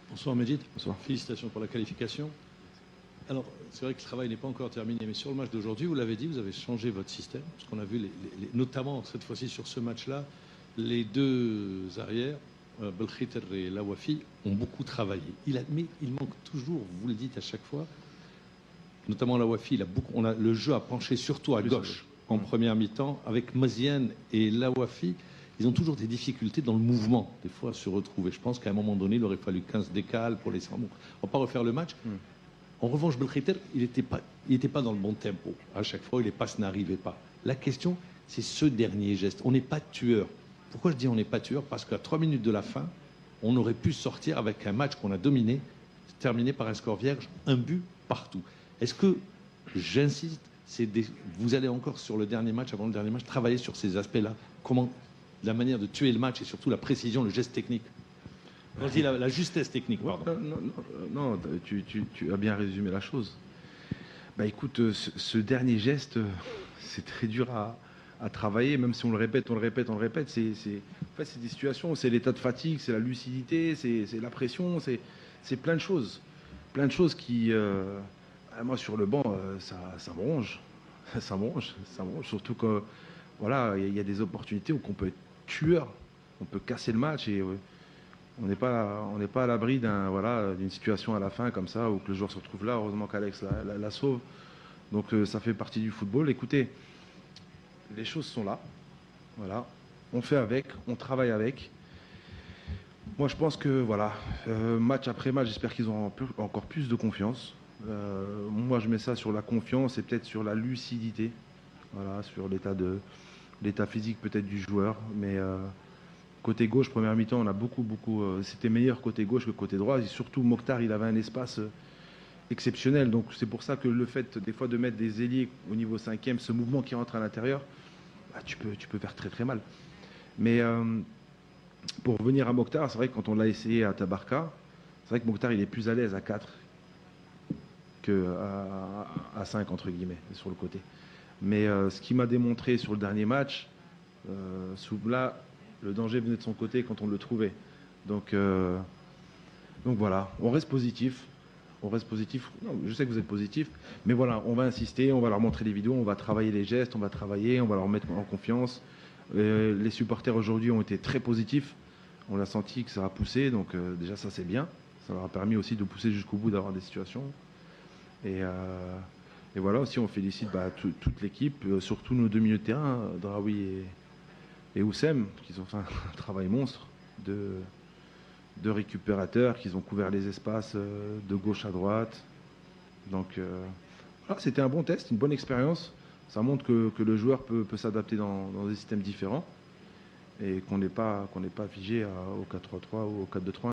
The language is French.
Bonsoir Medjid. Bonsoir. Félicitations pour la qualification. Alors, c'est vrai que le travail n'est pas encore terminé, mais sur le match d'aujourd'hui, vous l'avez dit, vous avez changé votre système, parce qu'on a vu, notamment cette fois-ci sur ce match-là, les deux arrières, Belkhiter et Lawafi, ont beaucoup travaillé. Mais il manque toujours, vous le dites à chaque fois, notamment Lawafi, le jeu a penché surtout à gauche en première mi-temps, avec Maziane et Lawafi. Ils ont toujours des difficultés dans le mouvement, des fois, à se retrouver. Je pense qu'à un moment donné, il aurait fallu 15 décales pour les... Bon, on ne va pas refaire le match. En revanche, Belkhiter, il n'était pas dans le bon tempo. À chaque fois, les passes n'arrivaient pas. La question, c'est ce dernier geste. On n'est pas tueur. Pourquoi je dis on n'est pas tueur? Parce qu'à 3 minutes de la fin, on aurait pu sortir avec un match qu'on a dominé, terminé par un score vierge, un but partout. Est-ce que, j'insiste, vous allez encore sur le dernier match, avant le dernier match, travailler sur ces aspects-là? Comment la manière de tuer le match et surtout la précision, le geste technique. On dit la justesse technique, pardon. Non, tu as bien résumé la chose. Bah écoute, ce dernier geste, c'est très dur à travailler, même si on le répète. C'est en fait, c'est des situations, c'est l'état de fatigue, c'est la lucidité, c'est la pression, c'est plein de choses. Plein de choses qui, moi sur le banc, ça me ronge. Ça me ronge. Surtout que, voilà, il y a des opportunités où on peut être tueur, on peut casser le match et on n'est pas à l'abri d'une situation à la fin comme ça où que le joueur se retrouve là. Heureusement qu'Alex la sauve. Donc ça fait partie du football. Écoutez, les choses sont là. Voilà, on fait avec, on travaille avec. Moi je pense que voilà, match après match, j'espère qu'ils ont encore plus de confiance. Moi je mets ça sur la confiance et peut-être sur la lucidité. Voilà, sur l'état physique peut-être du joueur, mais côté gauche, première mi-temps, on a beaucoup, c'était meilleur côté gauche que côté droit. Et surtout, Mokhtar, il avait un espace exceptionnel. Donc c'est pour ça que le fait des fois de mettre des ailiers au niveau 5e, ce mouvement qui rentre à l'intérieur, bah, tu peux faire très très mal. Mais pour revenir à Mokhtar, c'est vrai que quand on l'a essayé à Tabarka, c'est vrai que Mokhtar, il est plus à l'aise à 4 qu'à 5, entre guillemets, sur le côté. Mais ce qui m'a démontré sur le dernier match, là, le danger venait de son côté quand on le trouvait. Donc voilà, on reste positif. Non, je sais que vous êtes positif, mais voilà, on va insister, on va leur montrer les vidéos, on va travailler les gestes, on va leur mettre en confiance. Les supporters aujourd'hui ont été très positifs. On a senti que ça a poussé, donc déjà ça c'est bien. Ça leur a permis aussi de pousser jusqu'au bout, d'avoir des situations. Et voilà, aussi on félicite toute l'équipe, surtout nos deux milieux de terrain, Draoui et Oussem, qui ont fait un travail monstre de récupérateurs, qui ont couvert les espaces de gauche à droite. Donc c'était un bon test, une bonne expérience. Ça montre que le joueur peut s'adapter dans des systèmes différents et qu'on n'est pas figé au 4-3-3 ou au 4-2-3.